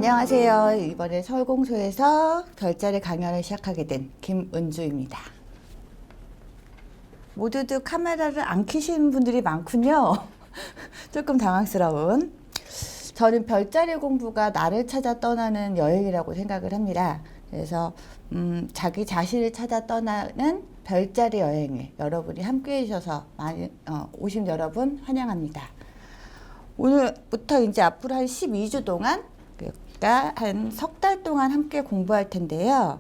안녕하세요. 이번에 서울공소에서 별자리 강연을 시작하게 된 김은주입니다. 모두들 카메라를 안 켜시는 분들이 많군요. 조금 당황스러운. 저는 별자리 공부가 나를 찾아 떠나는 여행이라고 생각을 합니다. 그래서 자기 자신을 찾아 떠나는 별자리 여행에 여러분이 함께 해주셔서 많이 오신 여러분 환영합니다. 오늘부터 이제 앞으로 한 12주 동안 그러니까 한 석 달 동안 함께 공부할 텐데요.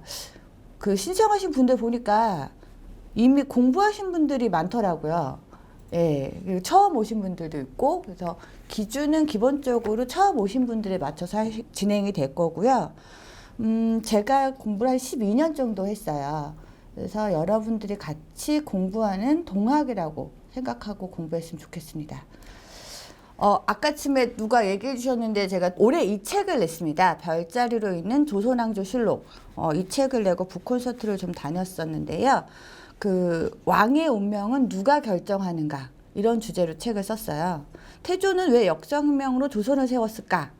그 신청하신 분들 보니까 이미 공부하신 분들이 많더라고요. 예, 처음 오신 분들도 있고, 그래서 기준은 기본적으로 처음 오신 분들에 맞춰서 진행이 될 거고요. 제가 공부를 한 12년 정도 했어요. 그래서 여러분들이 같이 공부하는 동학이라고 생각하고 공부했으면 좋겠습니다. 아까쯤에 누가 얘기해 주셨는데 제가 올해 이 책을 냈습니다. 별자리로 있는 조선왕조실록. 이 책을 내고 북콘서트를 좀 다녔었는데요. 그 왕의 운명은 누가 결정하는가 이런 주제로 책을 썼어요. 태조는 왜 역사혁명으로 조선을 세웠을까?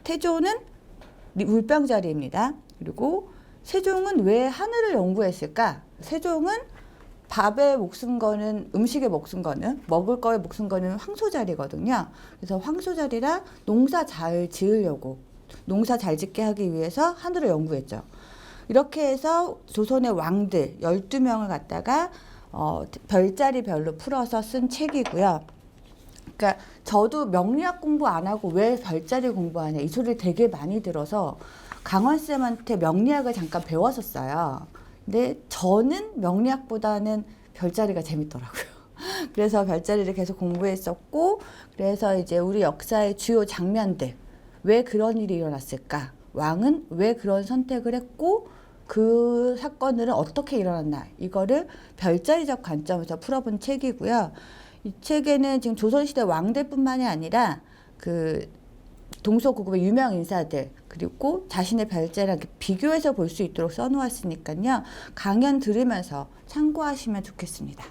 태조는 물병자리입니다. 그리고 세종은 왜 하늘을 연구했을까? 세종은 밥에 목숨 거는, 음식에 목숨 거는, 먹을 거에 목숨 거는 황소자리거든요. 그래서 황소자리라 농사 잘 지으려고, 농사 잘 짓게 하기 위해서 하늘을 연구했죠. 이렇게 해서 조선의 왕들 12명을 갖다가 별자리별로 풀어서 쓴 책이고요. 그러니까 저도 명리학 공부 안 하고 왜 별자리 공부하냐 이 소리를 되게 많이 들어서 강원쌤한테 명리학을 잠깐 배웠었어요. 근데 저는 명리학보다는 별자리가 재밌더라고요. 그래서 별자리를 계속 공부했었고, 그래서 이제 우리 역사의 주요 장면들, 왜 그런 일이 일어났을까? 왕은 왜 그런 선택을 했고, 그 사건들은 어떻게 일어났나? 이거를 별자리적 관점에서 풀어본 책이고요. 이 책에는 지금 조선시대 왕들뿐만이 아니라 그 동서고금의 유명 인사들 그리고 자신의 별자리랑 비교해서 볼 수 있도록 써놓았으니까요. 강연 들으면서 참고하시면 좋겠습니다.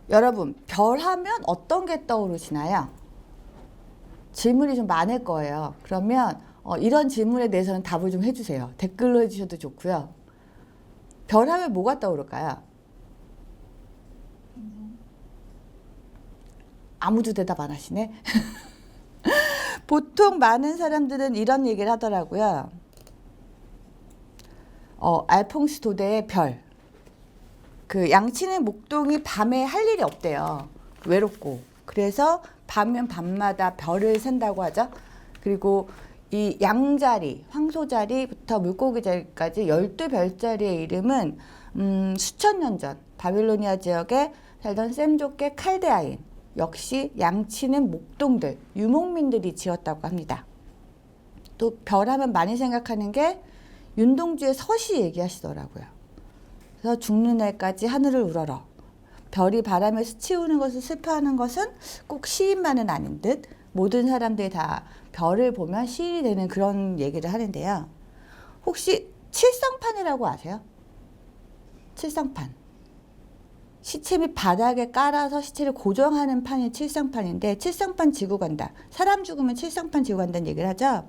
여러분, 별 하면 어떤 게 떠오르시나요? 질문이 좀 많을 거예요. 그러면 이런 질문에 대해서는 답을 좀 해주세요. 댓글로 해주셔도 좋고요. 별 하면 뭐가 떠오를까요? 아무도 대답 안 하시네. 보통 많은 사람들은 이런 얘기를 하더라고요. 알퐁스 도대의 별. 그 양치는 목동이 밤에 할 일이 없대요. 외롭고. 그래서 밤이면 밤마다 별을 센다고 하죠. 그리고 이 양자리, 황소자리부터 물고기자리까지 12별자리의 이름은 수천 년 전 바빌로니아 지역에 살던 셈족계 칼데아인 역시 양치는 목동들, 유목민들이 지었다고 합니다. 또 별하면 많이 생각하는 게 윤동주의 서시 얘기하시더라고요. 그래서 죽는 날까지 하늘을 우러러. 별이 바람에 스치우는 것을 슬퍼하는 것은 꼭 시인만은 아닌 듯 모든 사람들이 다 별을 보면 시인이 되는 그런 얘기를 하는데요. 혹시 칠성판이라고 아세요? 칠성판. 시체 및 바닥에 깔아서 시체를 고정하는 판이 칠성판인데 칠성판 지고 간다. 사람 죽으면 칠성판 지고 간다는 얘기를 하죠.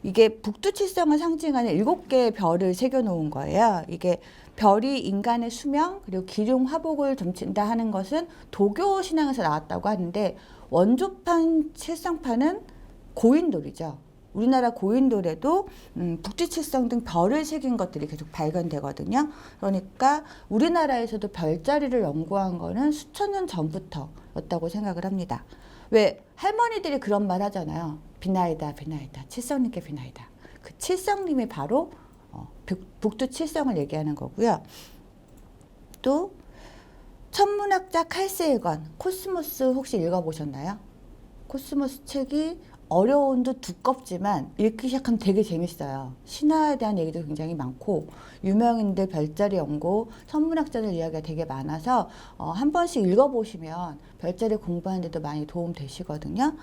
이게 북두칠성을 상징하는 7개의 별을 새겨놓은 거예요. 이게 별이 인간의 수명 그리고 기륭 화복을 점친다 하는 것은 도교 신앙에서 나왔다고 하는데 원조판 칠성판은 고인돌이죠. 우리나라 고인돌에도 북두칠성 등 별을 새긴 것들이 계속 발견되거든요. 그러니까 우리나라에서도 별자리를 연구한 거는 수천 년 전부터였다고 생각을 합니다. 왜 할머니들이 그런 말 하잖아요. 비나이다 비나이다 칠성님께 비나이다. 그 칠성님이 바로 북두칠성을 얘기하는 거고요. 또 천문학자 칼 세이건 코스모스 혹시 읽어보셨나요? 코스모스 책이 어려운 듯 두껍지만 읽기 시작하면 되게 재밌어요. 신화에 대한 얘기도 굉장히 많고 유명인들 별자리 연구, 천문학자들 이야기가 되게 많아서 한 번씩 읽어보시면 별자리 공부하는 데도 많이 도움 되시거든요.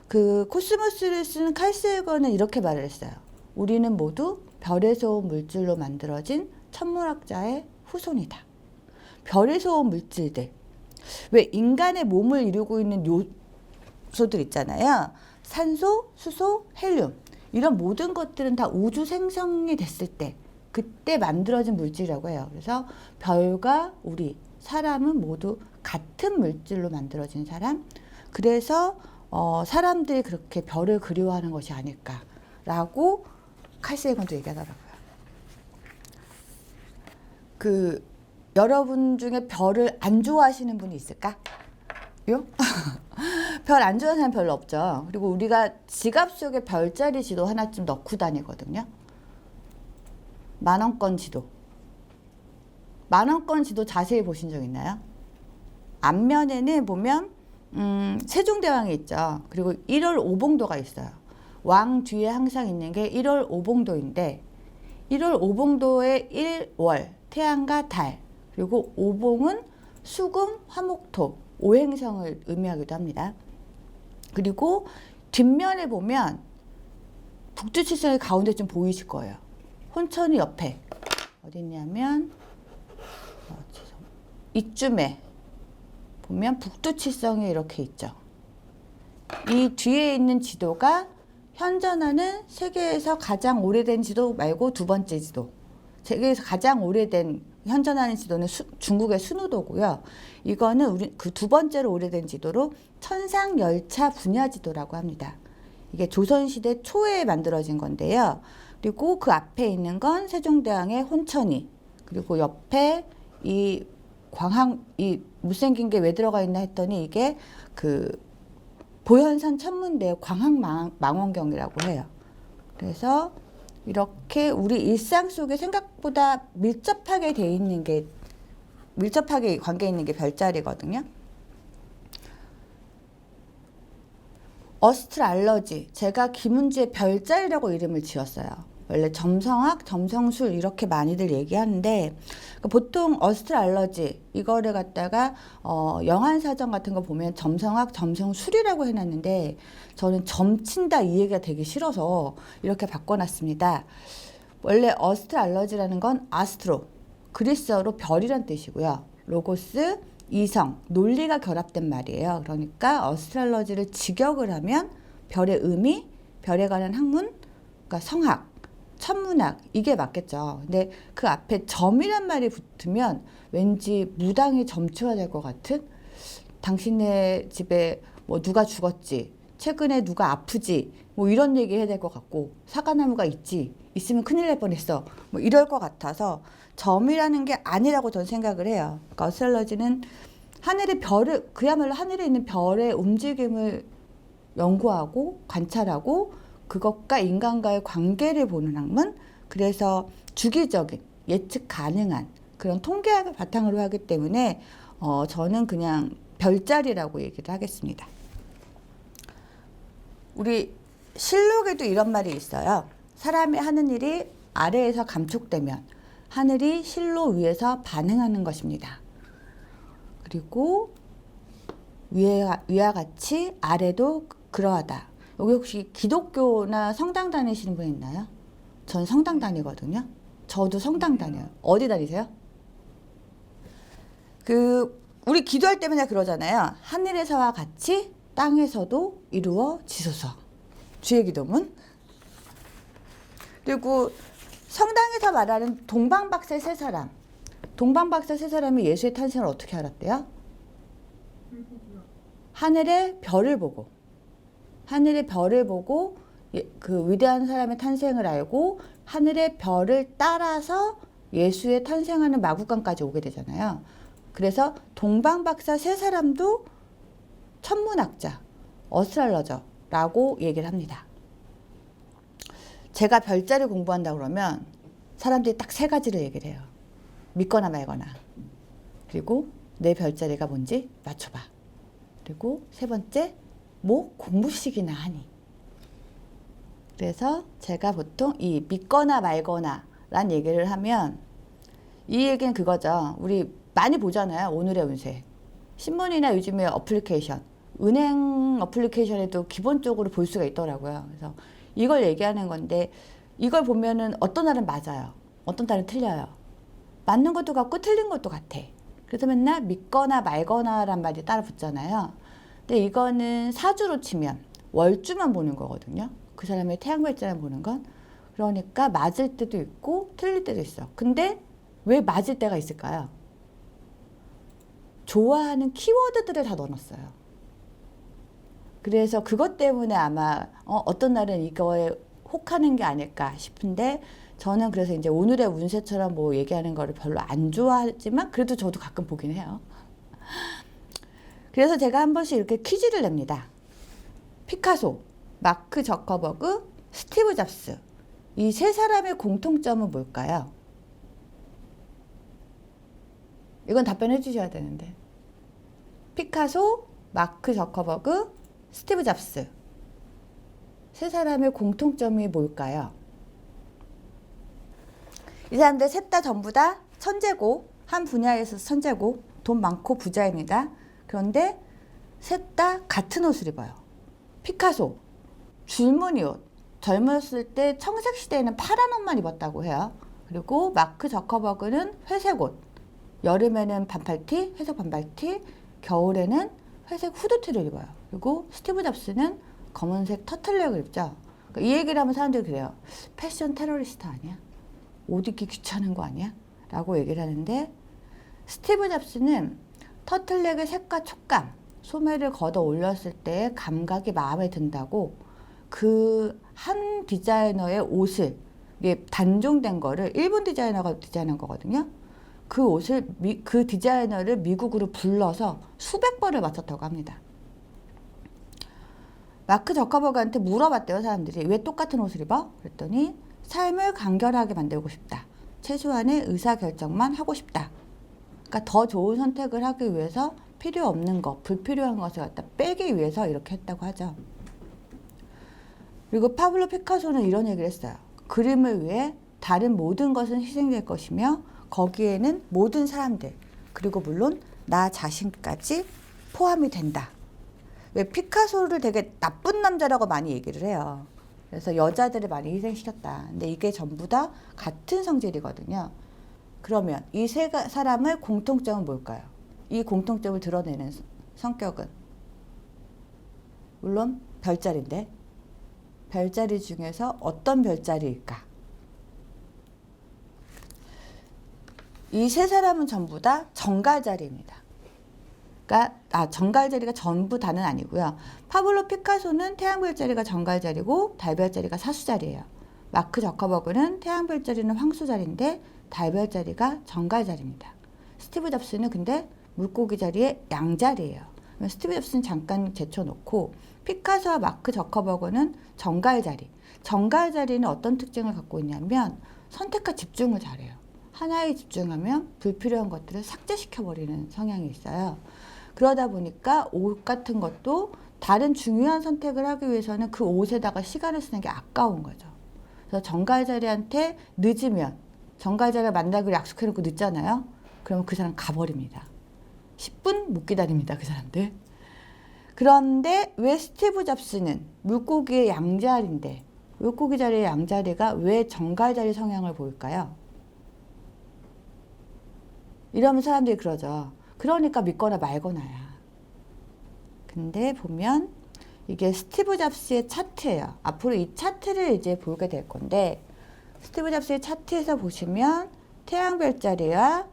그 코스모스를 쓰는 칼 세이건은 이렇게 말을 했어요. 우리는 모두 별에서 온 물질로 만들어진 천문학자의 후손이다. 별에서 온 물질들. 왜 인간의 몸을 이루고 있는 요소들 있잖아요. 산소, 수소, 헬륨 이런 모든 것들은 다 우주 생성이 됐을 때 그때 만들어진 물질이라고 해요. 그래서 별과 우리 사람은 모두 같은 물질로 만들어진 사람. 그래서 사람들이 그렇게 별을 그리워하는 것이 아닐까라고 칼 세이건도 얘기하더라고요. 여러분 중에 별을 안 좋아하시는 분이 있을까? 요? 별 안 좋아하는 사람 별로 없죠. 그리고 우리가 지갑 속에 별자리 지도 하나쯤 넣고 다니거든요. 만원권 지도. 만원권 지도 자세히 보신 적 있나요? 앞면에는 보면 세종대왕이 있죠. 그리고 1월 오봉도가 있어요. 왕 뒤에 항상 있는 게 1월 오봉도인데 1월 오봉도의 1월 태양과 달 그리고 오봉은 수금, 화목토, 오행성을 의미하기도 합니다. 그리고 뒷면에 보면 북두칠성이 가운데 좀 보이실 거예요. 혼천이 옆에 어디 있냐면 이쯤에 보면 북두칠성이 이렇게 있죠. 이 뒤에 있는 지도가 현존하는 세계에서 가장 오래된 지도 말고 두 번째 지도. 세계에서 가장 오래된 현존하는 지도는 중국의 순우도고요. 이거는 우리 그 두 번째로 오래된 지도로 천상열차 분야지도라고 합니다. 이게 조선시대 초에 만들어진 건데요. 그리고 그 앞에 있는 건 세종대왕의 혼천이 그리고 옆에 이 광항 이 못생긴 게 왜 들어가 있나 했더니 이게 그 보현산 천문대 광학망원경이라고 해요. 그래서 이렇게 우리 일상 속에 생각보다 밀접하게 돼 있는 게 밀접하게 관계 있는 게 별자리거든요. 어스트랄러지 제가 김은지의 별자리라고 이름을 지었어요. 원래 점성학, 점성술 이렇게 많이들 얘기하는데 보통 어스트랄러지 이거를 갖다가 영한사전 같은 거 보면 점성학, 점성술이라고 해놨는데 저는 점친다 이 얘기가 되게 싫어서 이렇게 바꿔놨습니다. 원래 어스트랄러지라는 건 아스트로, 그리스어로 별이란 뜻이고요. 로고스, 이성, 논리가 결합된 말이에요. 그러니까 어스트랄러지를 직역을 하면 별의 의미, 별에 관한 학문, 그러니까 성학, 천문학 이게 맞겠죠. 근데 그 앞에 점이란 말이 붙으면 왠지 무당이 점쳐야 될 것 같은 당신네 집에 뭐 누가 죽었지 최근에 누가 아프지 뭐 이런 얘기 해야 될 것 같고 사과나무가 있으면 큰일 날 뻔했어 뭐 이럴 것 같아서 점이라는 게 아니라고 저는 생각을 해요. 그러니까 어스트랄러지는 하늘의 별을 그야말로 하늘에 있는 별의 움직임을 연구하고 관찰하고 그것과 인간과의 관계를 보는 학문. 그래서 주기적인 예측 가능한 그런 통계학을 바탕으로 하기 때문에 저는 그냥 별자리라고 얘기를 하겠습니다. 우리 실록에도 이런 말이 있어요. 사람이 하는 일이 아래에서 감촉되면 하늘이 실로 위에서 반응하는 것입니다. 그리고 위와 같이 아래도 그러하다. 여기 혹시 기독교나 성당 다니시는 분 있나요? 전 성당 다니거든요. 저도 성당 다녀요. 어디 다니세요? 우리 기도할 때마다 그러잖아요. 하늘에서와 같이 땅에서도 이루어지소서. 주의 기도문. 그리고 성당에서 말하는 동방박사 세 사람. 동방박사 세 사람이 예수의 탄생을 어떻게 알았대요? 하늘의 별을 보고 그 위대한 사람의 탄생을 알고 하늘의 별을 따라서 예수의 탄생하는 마구간까지 오게 되잖아요. 그래서 동방박사 세 사람도 천문학자, 어스트랄러저라고 얘기를 합니다. 제가 별자리 공부한다 그러면 사람들이 딱 세 가지를 얘기를 해요. 믿거나 말거나. 그리고 내 별자리가 뭔지 맞춰봐. 그리고 세 번째, 뭐 공부식이나 하니. 그래서 제가 보통 이 믿거나 말거나 란 얘기를 하면 이 얘기는 그거죠. 우리 많이 보잖아요. 오늘의 운세. 신문이나 요즘에 어플리케이션, 은행 어플리케이션에도 기본적으로 볼 수가 있더라고요. 그래서 이걸 얘기하는 건데 이걸 보면은 어떤 날은 맞아요. 어떤 날은 틀려요. 맞는 것도 같고 틀린 것도 같아. 그래서 맨날 믿거나 말거나란 말이 따라 붙잖아요. 근데 이거는 사주로 치면 월주만 보는 거거든요. 그 사람의 태양별자만 보는 건. 그러니까 맞을 때도 있고 틀릴 때도 있어. 근데 왜 맞을 때가 있을까요? 좋아하는 키워드들을 다 넣어놨어요. 그래서 그것 때문에 아마 어떤 날은 이거에 혹하는 게 아닐까 싶은데, 저는 그래서 이제 오늘의 운세처럼 뭐 얘기하는 거를 별로 안 좋아하지만 그래도 저도 가끔 보긴 해요. 그래서 제가 한 번씩 이렇게 퀴즈를 냅니다. 피카소, 마크 저커버그, 스티브 잡스. 이 세 사람의 공통점은 뭘까요? 이건 답변해 주셔야 되는데. 피카소, 마크 저커버그, 스티브 잡스. 세 사람의 공통점이 뭘까요? 이 사람들 셋 다 전부 다 천재고, 한 분야에서 천재고, 돈 많고 부자입니다. 그런데 셋 다 같은 옷을 입어요. 피카소, 줄무늬 옷. 젊었을 때 청색 시대에는 파란 옷만 입었다고 해요. 그리고 마크 저커버그는 회색 옷. 여름에는 반팔티, 회색 반팔티, 겨울에는 회색 후드티를 입어요. 그리고 스티브 잡스는 검은색 터틀넥을 입죠. 그러니까 이 얘기를 하면 사람들이 그래요. 패션 테러리스트 아니야? 옷 입기 귀찮은 거 아니야? 라고 얘기를 하는데, 스티브 잡스는 터틀넥의 색과 촉감, 소매를 걷어 올렸을 때 감각이 마음에 든다고 그 한 디자이너의 옷을, 이게 단종된 거를 일본 디자이너가 디자인한 거거든요. 그 옷을 그 디자이너를 미국으로 불러서 수백 벌을 맞췄다고 합니다. 마크 저커버그한테 물어봤대요, 사람들이. 왜 똑같은 옷을 입어? 그랬더니 삶을 간결하게 만들고 싶다. 최소한의 의사결정만 하고 싶다. 그러니까 더 좋은 선택을 하기 위해서 필요 없는 것, 불필요한 것을 갖다 빼기 위해서 이렇게 했다고 하죠. 그리고 파블로 피카소는 이런 얘기를 했어요. 그림을 위해 다른 모든 것은 희생될 것이며 거기에는 모든 사람들, 그리고 물론 나 자신까지 포함이 된다. 왜 피카소를 되게 나쁜 남자라고 많이 얘기를 해요. 그래서 여자들을 많이 희생시켰다. 근데 이게 전부 다 같은 성질이거든요. 그러면 이 세 사람의 공통점은 뭘까요? 이 공통점을 드러내는 성격은? 물론 별자리인데, 별자리 중에서 어떤 별자리일까? 이 세 사람은 전부 다 정갈자리입니다. 그러니까 정갈자리가 전부 다는 아니고요. 파블로 피카소는 태양별자리가 정갈자리고 달별자리가 사수자리예요. 마크 저커버그는 태양별자리는 황소자리인데 달별자리가 정갈자리입니다. 스티브 잡스는 근데 물고기 자리의 양자리예요. 스티브 잡스는 잠깐 제쳐놓고 피카소와 마크 저커버그는 정갈자리. 정갈자리는 어떤 특징을 갖고 있냐면 선택과 집중을 잘해요. 하나에 집중하면 불필요한 것들을 삭제시켜버리는 성향이 있어요. 그러다 보니까 옷 같은 것도 다른 중요한 선택을 하기 위해서는 그 옷에다가 시간을 쓰는 게 아까운 거죠. 그래서 정갈자리한테 늦으면, 정갈자리를 만나기로 약속해놓고 늦잖아요. 그러면 그 사람 가버립니다. 10분 못 기다립니다, 그 사람들. 그런데 왜 스티브 잡스는 물고기의 양자리인데, 물고기 자리의 양자리가 왜 정갈자리 성향을 보일까요? 이러면 사람들이 그러죠. 그러니까 믿거나 말거나야. 근데 보면 이게 스티브 잡스의 차트예요. 앞으로 이 차트를 이제 보게 될 건데, 스티브 잡스의 차트에서 보시면 태양별자리와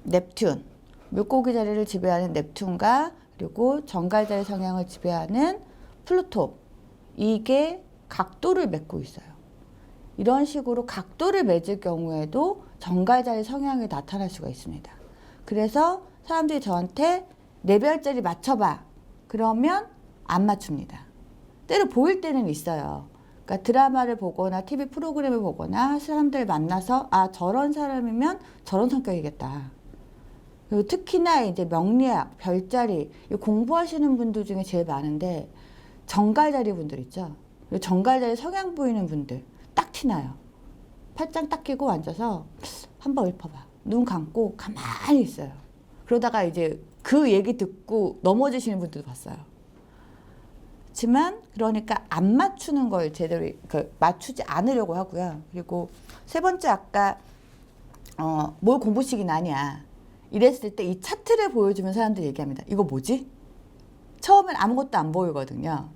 넵튠, 물고기 자리를 지배하는 넵튠과 그리고 정갈자리 성향을 지배하는 플루토, 이게 각도를 맺고 있어요. 이런 식으로 각도를 맺을 경우에도 정갈자리 성향이 나타날 수가 있습니다. 그래서 사람들이 저한테 네 별자리 맞춰봐. 그러면 안 맞춥니다. 때로 보일 때는 있어요. 그러니까 드라마를 보거나 TV 프로그램을 보거나 사람들 만나서 저런 사람이면 저런 성격이겠다. 그리고 특히나 이제 명리학, 별자리 공부하시는 분들 중에 제일 많은데 정갈자리 분들 있죠. 정갈자리 성향 보이는 분들 딱 티나요. 팔짱 딱 끼고 앉아서 한번 읊어봐. 눈 감고 가만히 있어요. 그러다가 이제 그 얘기 듣고 넘어지시는 분들도 봤어요. 그렇지만 그러니까 안 맞추는 걸 제대로 맞추지 않으려고 하고요. 그리고 세 번째 아까 뭘 공부식이나 하냐 이랬을 때 이 차트를 보여주면 사람들이 얘기합니다. 이거 뭐지? 처음엔 아무것도 안 보이거든요.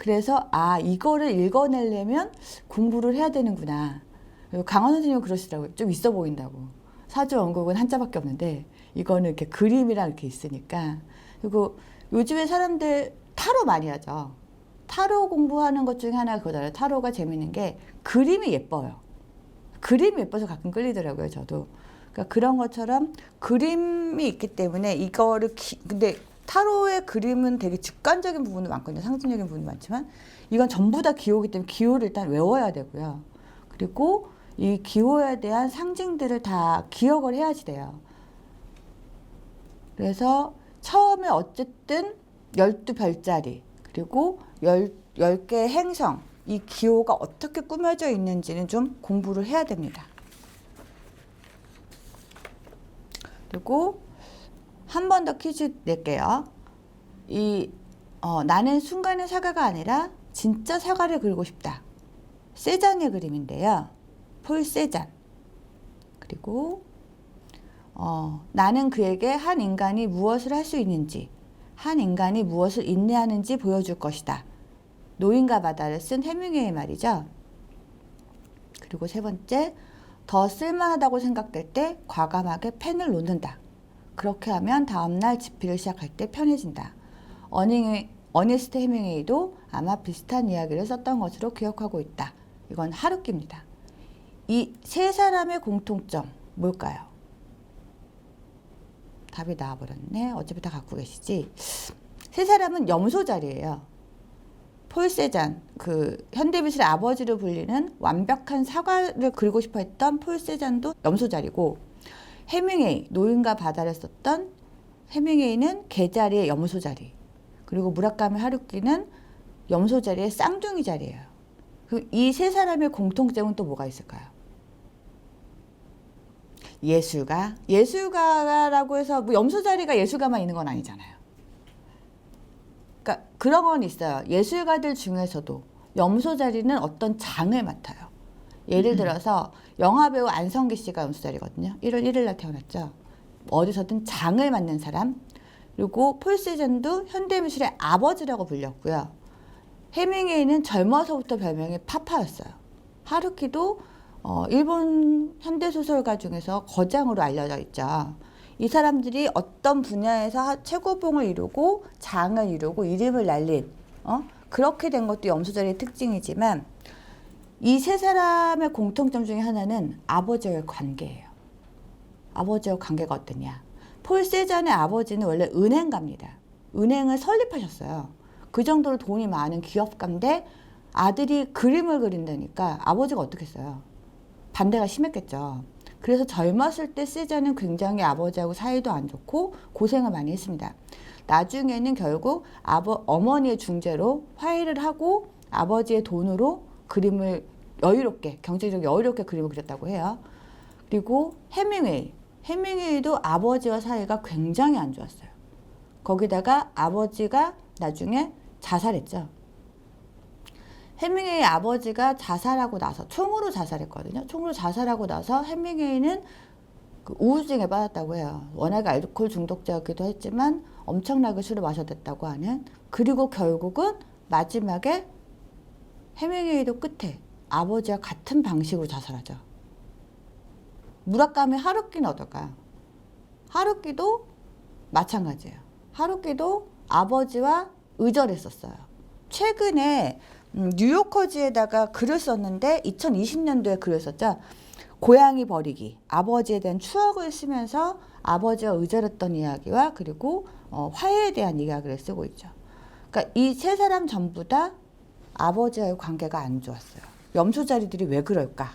그래서 이거를 읽어내려면 공부를 해야 되는구나. 강원 선생님은 그러시더라고요. 좀 있어 보인다고. 사주 원곡은 한자밖에 없는데 이거는 이렇게 그림이랑 이렇게 있으니까. 그리고 요즘에 사람들 타로 많이 하죠. 타로 공부하는 것 중에 하나가 그거잖아요. 타로가 재밌는 게 그림이 예뻐요. 그림이 예뻐서 가끔 끌리더라고요, 저도. 그러니까 그런 것처럼 그림이 있기 때문에 이거를 근데 타로의 그림은 되게 주관적인 부분도 많거든요. 상징적인 부분도 많지만 이건 전부 다 기호이기 때문에 기호를 일단 외워야 되고요. 그리고 이 기호에 대한 상징들을 다 기억을 해야지 돼요. 그래서 처음에 어쨌든 12별자리 그리고 10개의 행성 이 기호가 어떻게 꾸며져 있는지는 좀 공부를 해야 됩니다. 그리고 한 번 더 퀴즈 낼게요. 나는 순간의 사과가 아니라 진짜 사과를 그리고 싶다. 세잔의 그림인데요. 폴 세잔. 그리고 나는 그에게 한 인간이 무엇을 할 수 있는지, 한 인간이 무엇을 인내하는지 보여줄 것이다. 노인과 바다를 쓴 해밍웨이 말이죠. 그리고 세 번째, 더 쓸만하다고 생각될 때 과감하게 펜을 놓는다. 그렇게 하면 다음날 집필을 시작할 때 편해진다. 어니스트 해밍웨이도 아마 비슷한 이야기를 썼던 것으로 기억하고 있다. 이건 하루키입니다. 이 세 사람의 공통점 뭘까요? 답이 나와버렸네. 어차피 다 갖고 계시지. 세 사람은 염소자리예요. 폴 세잔, 그 현대미술의 아버지로 불리는 완벽한 사과를 그리고 싶어 했던 폴 세잔도 염소자리고, 해밍웨이, 노인과 바다를 썼던 해밍웨이는 개자리의 염소자리, 그리고 무라카미 하루키는 염소자리의 쌍둥이 자리예요. 이 세 사람의 공통점은 또 뭐가 있을까요? 예술가라고 해서 뭐 염소자리가 예술가만 있는 건 아니잖아요. 그러니까 그런 건 있어요. 예술가들 중에서도 염소자리는 어떤 장을 맡아요. 예를 들어서 영화배우 안성기 씨가 염소자리거든요. 1월 1일 날 태어났죠. 어디서든 장을 맡는 사람. 그리고 폴 세잔도 현대미술의 아버지라고 불렸고요. 해밍웨이는 젊어서부터 별명이 파파였어요. 하루키도 일본 현대소설가 중에서 거장으로 알려져 있죠. 이 사람들이 어떤 분야에서 최고봉을 이루고 장을 이루고 이름을 날린 그렇게 된 것도 염소자리의 특징이지만, 이 세 사람의 공통점 중에 하나는 아버지와의 관계예요. 아버지와 관계가 어떠냐. 폴 세잔의 아버지는 원래 은행가입니다. 은행을 설립하셨어요. 그 정도로 돈이 많은 기업가인데 아들이 그림을 그린다니까 아버지가 어떻겠어요. 반대가 심했겠죠. 그래서 젊었을 때 세잔은 굉장히 아버지하고 사이도 안 좋고 고생을 많이 했습니다. 나중에는 결국 어머니의 중재로 화해를 하고 아버지의 돈으로 그림을 여유롭게, 경제적으로 여유롭게 그림을 그렸다고 해요. 그리고 해밍웨이도 아버지와 사이가 굉장히 안 좋았어요. 거기다가 아버지가 나중에 자살했죠. 해밍웨이 아버지가 자살하고 나서 총으로 자살했거든요. 총으로 자살하고 나서 해밍웨이는 그 우울증에 빠졌다고 해요. 워낙에 알코올 중독자였기도 했지만 엄청나게 술을 마셔댔다고 하는. 그리고 결국은 마지막에 해밍웨이도 끝에 아버지와 같은 방식으로 자살하죠. 무라카미 하루키는 어떨까요? 하루키도 마찬가지예요. 하루키도 아버지와 의절했었어요. 최근에 뉴요커지에다가 글을 썼는데 2020년도에 글을 썼죠. 고양이 버리기, 아버지에 대한 추억을 쓰면서 아버지와 의절했던 이야기와 그리고 화해에 대한 이야기를 쓰고 있죠. 그러니까 이 세 사람 전부 다 아버지와의 관계가 안 좋았어요. 염소자리들이 왜 그럴까?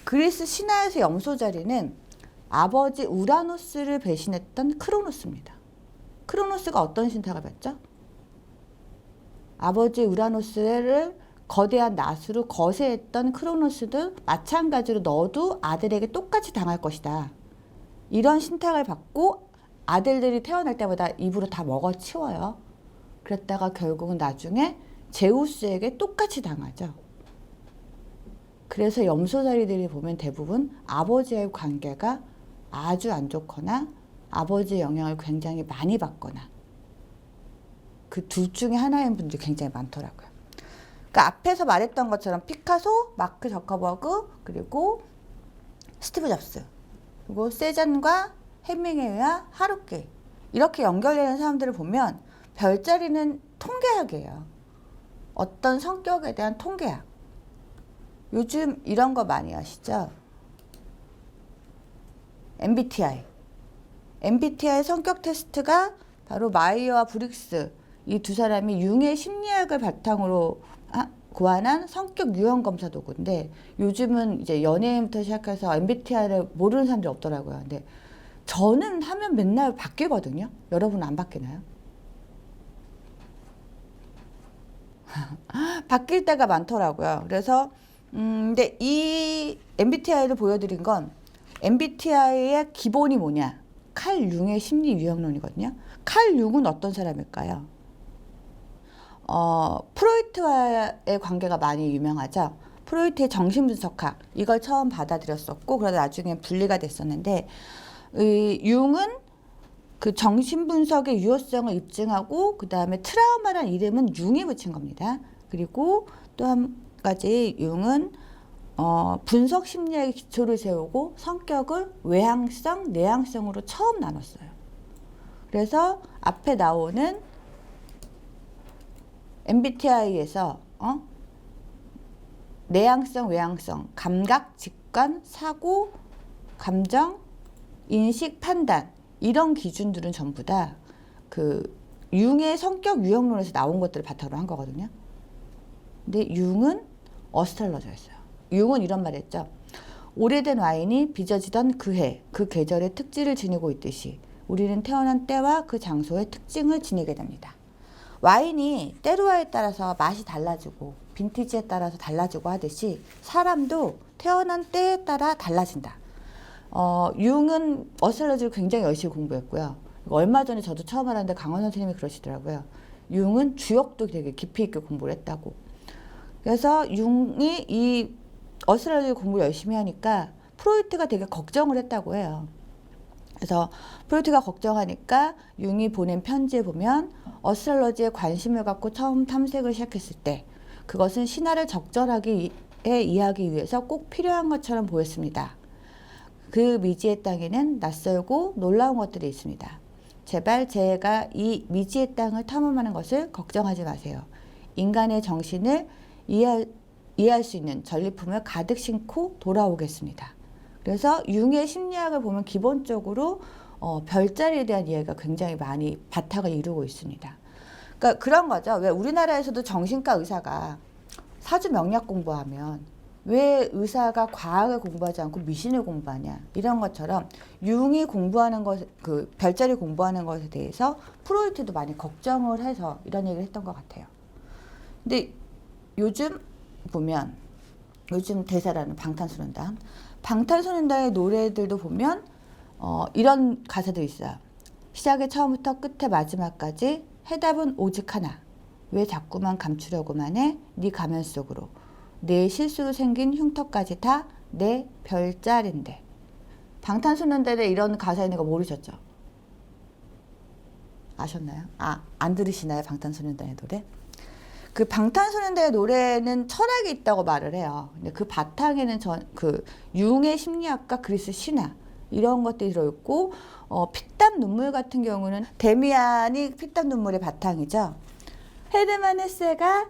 그리스 신화에서 염소자리는 아버지 우라노스를 배신했던 크로노스입니다. 크로노스가 어떤 신탁을 받죠? 아버지 우라노스를 거대한 낫으로 거세했던 크로노스도 마찬가지로 너도 아들에게 똑같이 당할 것이다. 이런 신탁을 받고 아들들이 태어날 때마다 입으로 다 먹어치워요. 그랬다가 결국은 나중에 제우스에게 똑같이 당하죠. 그래서 염소자리들이 보면 대부분 아버지의 관계가 아주 안 좋거나 아버지의 영향을 굉장히 많이 받거나 그 둘 중에 하나인 분들이 굉장히 많더라고요. 그러니까 앞에서 말했던 것처럼 피카소, 마크 저커버그, 그리고 스티브 잡스, 그리고 세잔과 해밍웨이와 하루키, 이렇게 연결되는 사람들을 보면 별자리는 통계학이에요. 어떤 성격에 대한 통계학. 요즘 이런 거 많이 아시죠? MBTI. MBTI 성격 테스트가 바로 마이어와 브릭스, 이 두 사람이 융의 심리학을 바탕으로 고안한 성격 유형 검사 도구인데, 요즘은 이제 연예인부터 시작해서 MBTI를 모르는 사람들이 없더라고요. 근데 저는 하면 맨날 바뀌거든요. 여러분은 안 바뀌나요? 바뀔 때가 많더라고요. 그래서 근데 이 MBTI를 보여드린 건 MBTI의 기본이 뭐냐? 칼 융의 심리 유형론이거든요. 칼 융은 어떤 사람일까요? 프로이트와의 관계가 많이 유명하죠. 프로이트의 정신분석학, 이걸 처음 받아들였었고, 그러다 나중에 분리가 됐었는데, 이 융은 그 정신분석의 유효성을 입증하고, 그 다음에 트라우마란 이름은 융이 붙인 겁니다. 그리고 또 한 가지 융은 분석 심리학의 기초를 세우고 성격을 외향성, 내향성으로 처음 나눴어요. 그래서 앞에 나오는 MBTI에서 내향성, 외향성, 감각, 직관, 사고, 감정, 인식, 판단, 이런 기준들은 전부 다 그 융의 성격 유형론에서 나온 것들을 바탕으로 한 거거든요. 근데 융은 어스트롤러저였어요. 융은 이런 말 했죠. 오래된 와인이 빚어지던 그 해, 그 계절의 특질을 지니고 있듯이 우리는 태어난 때와 그 장소의 특징을 지니게 됩니다. 와인이 때루아에 따라서 맛이 달라지고 빈티지에 따라서 달라지고 하듯이 사람도 태어난 때에 따라 달라진다. 융은 어스트롤러지를 굉장히 열심히 공부했고요. 얼마 전에 저도 처음 알았는데 강원 선생님이 그러시더라고요. 융은 주역도 되게 깊이 있게 공부를 했다고. 그래서 융이 이 어스트롤러지 공부를 열심히 하니까 프로이트가 되게 걱정을 했다고 해요. 그래서 프로이트가 걱정하니까 융이 보낸 편지에 보면 어스트롤러지에 관심을 갖고 처음 탐색을 시작했을 때 그것은 신화를 적절하게 이해하기 위해서 꼭 필요한 것처럼 보였습니다. 그 미지의 땅에는 낯설고 놀라운 것들이 있습니다. 제발 제가 이 미지의 땅을 탐험하는 것을 걱정하지 마세요. 인간의 정신을 이해할 수 있는 전리품을 가득 싣고 돌아오겠습니다. 그래서 융의 심리학을 보면 기본적으로 별자리에 대한 이해가 굉장히 많이 바탕을 이루고 있습니다. 그러니까 그런 거죠. 왜 우리나라에서도 정신과 의사가 사주 명리학 공부하면 왜 의사가 과학을 공부하지 않고 미신을 공부하냐, 이런 것처럼 융이 공부하는 것, 그 별자리 공부하는 것에 대해서 프로이트도 많이 걱정을 해서 이런 얘기를 했던 것 같아요. 근데 요즘 보면, 요즘 대세라는 방탄소년단의 노래들도 보면 이런 가사들이 있어요. 시작의 처음부터 끝의 마지막까지 해답은 오직 하나. 왜 자꾸만 감추려고만 해? 네 가면 속으로. 내 실수로 생긴 흉터까지 다 내 별자리인데. 방탄소년단에 이런 가사 있는 거 모르셨죠? 아셨나요? 안 들으시나요? 방탄소년단의 노래? 그 방탄소년단의 노래는 철학이 있다고 말을 해요. 근데 그 바탕에는 그 융의 심리학과 그리스 신화 이런 것들이 들어있고, 피땀 눈물 같은 경우는 데미안이 피땀 눈물의 바탕이죠. 헤르만 헤세가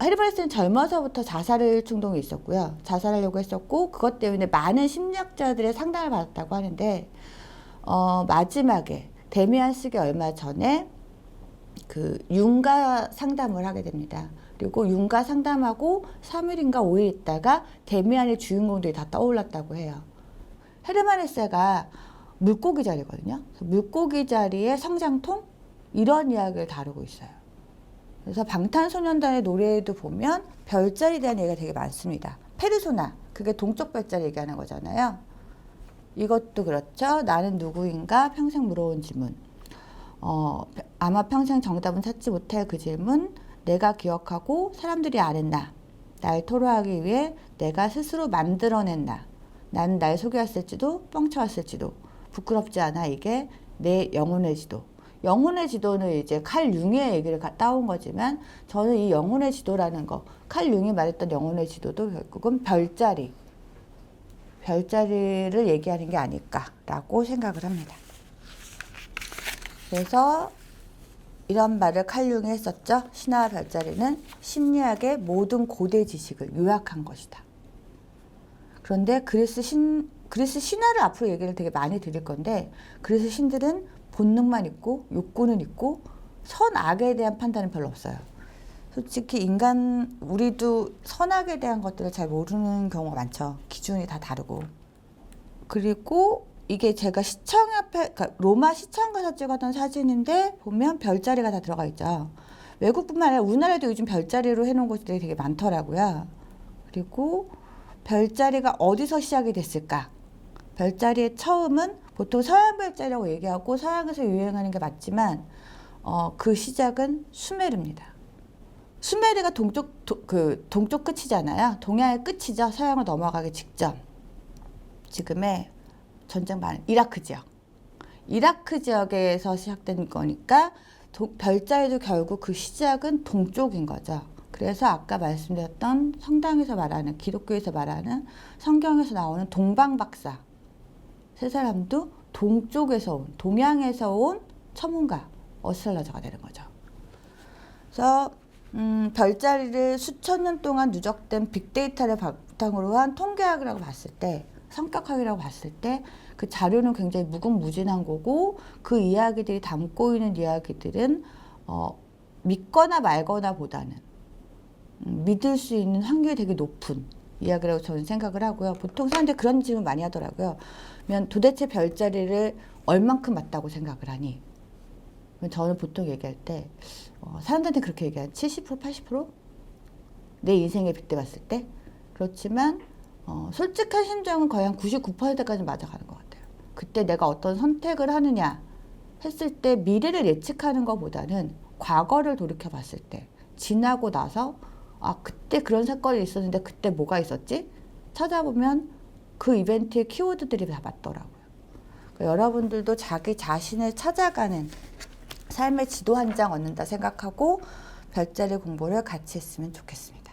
헤르만 헤세는 젊어서부터 자살을 충동이 있었고요. 자살하려고 했었고, 그것 때문에 많은 심리학자들의 상담을 받았다고 하는데, 마지막에 데미안 쓰기 얼마 전에 그 융과 상담을 하게 됩니다. 그리고 융과 상담하고 3일인가 5일 있다가 데미안의 주인공들이 다 떠올랐다고 해요. 헤르만 헤세가 물고기 자리거든요. 물고기 자리의 성장통? 이런 이야기를 다루고 있어요. 그래서 방탄소년단의 노래에도 보면 별자리에 대한 얘기가 되게 많습니다. 페르소나, 그게 동쪽 별자리 얘기하는 거잖아요. 이것도 그렇죠. 나는 누구인가 평생 물어온 질문. 아마 평생 정답은 찾지 못할 그 질문, 내가 기억하고 사람들이 아는 나, 날 토로하기 위해 내가 스스로 만들어낸 나, 나는 날 속였을지도 뻥쳐왔을지도 부끄럽지 않아 이게 내 영혼의 지도. 영혼의 지도는 이제 칼 융의 얘기를 따온 거지만 저는 이 영혼의 지도라는 거, 칼 융이 말했던 영혼의 지도도 결국은 별자리를 얘기하는 게 아닐까라고 생각을 합니다. 그래서 이런 말을 칼 융이 했었죠. 신화와 별자리는 심리학의 모든 고대 지식을 요약한 것이다. 그런데 그리스 신화를 앞으로 얘기를 되게 많이 드릴 건데, 그리스 신들은 본능만 있고 욕구는 있고 선악에 대한 판단은 별로 없어요. 솔직히 우리도 선악에 대한 것들을 잘 모르는 경우가 많죠. 기준이 다 다르고. 그리고 이게 제가 그러니까 로마 시청 가서 찍었던 사진인데 보면 별자리가 다 들어가 있죠. 외국뿐만 아니라 우리나라에도 요즘 별자리로 해놓은 곳들이 되게 많더라고요. 그리고 별자리가 어디서 시작이 됐을까? 별자리의 처음은 보통 서양 별자리라고 얘기하고 서양에서 유행하는 게 맞지만 그 시작은 수메르입니다. 수메르가 동쪽 끝이잖아요. 동양의 끝이죠. 서양을 넘어가기 직전. 지금의 전쟁 많은 이라크 지역. 이라크 지역에서 시작된 거니까 별자리도 결국 그 시작은 동쪽인 거죠. 그래서 아까 말씀드렸던 성당에서 말하는, 기독교에서 말하는, 성경에서 나오는 동방박사 세 사람도 동쪽에서 온, 동양에서 온 천문가, 어스트롤러저가 되는 거죠. 그래서 별자리를 수천 년 동안 누적된 빅데이터를 바탕으로 한 통계학이라고 봤을 때, 성격학이라고 봤을 때 그 자료는 굉장히 무궁무진한 거고, 그 이야기들이 담고 있는 이야기들은 믿거나 말거나 보다는 믿을 수 있는 확률이 되게 높은 이야기라고 저는 생각을 하고요. 보통 사람들이 그런 질문 많이 하더라고요. 도대체 별자리를 얼만큼 맞다고 생각을 하니? 저는 보통 얘기할 때 사람들한테 그렇게 얘기한 70%, 80%? 내 인생에 빗대봤을 때? 그렇지만 솔직한 심정은 거의 한 99%까지 맞아가는 것 같아요. 그때 내가 어떤 선택을 하느냐 했을 때 미래를 예측하는 것보다는 과거를 돌이켜봤을 때, 지나고 나서 그때 그런 사건이 있었는데 그때 뭐가 있었지? 찾아보면 그 이벤트의 키워드들이 다 맞더라고요. 그러니까 여러분들도 자기 자신을 찾아가는 삶의 지도 한 장 얻는다 생각하고 별자리 공부를 같이 했으면 좋겠습니다.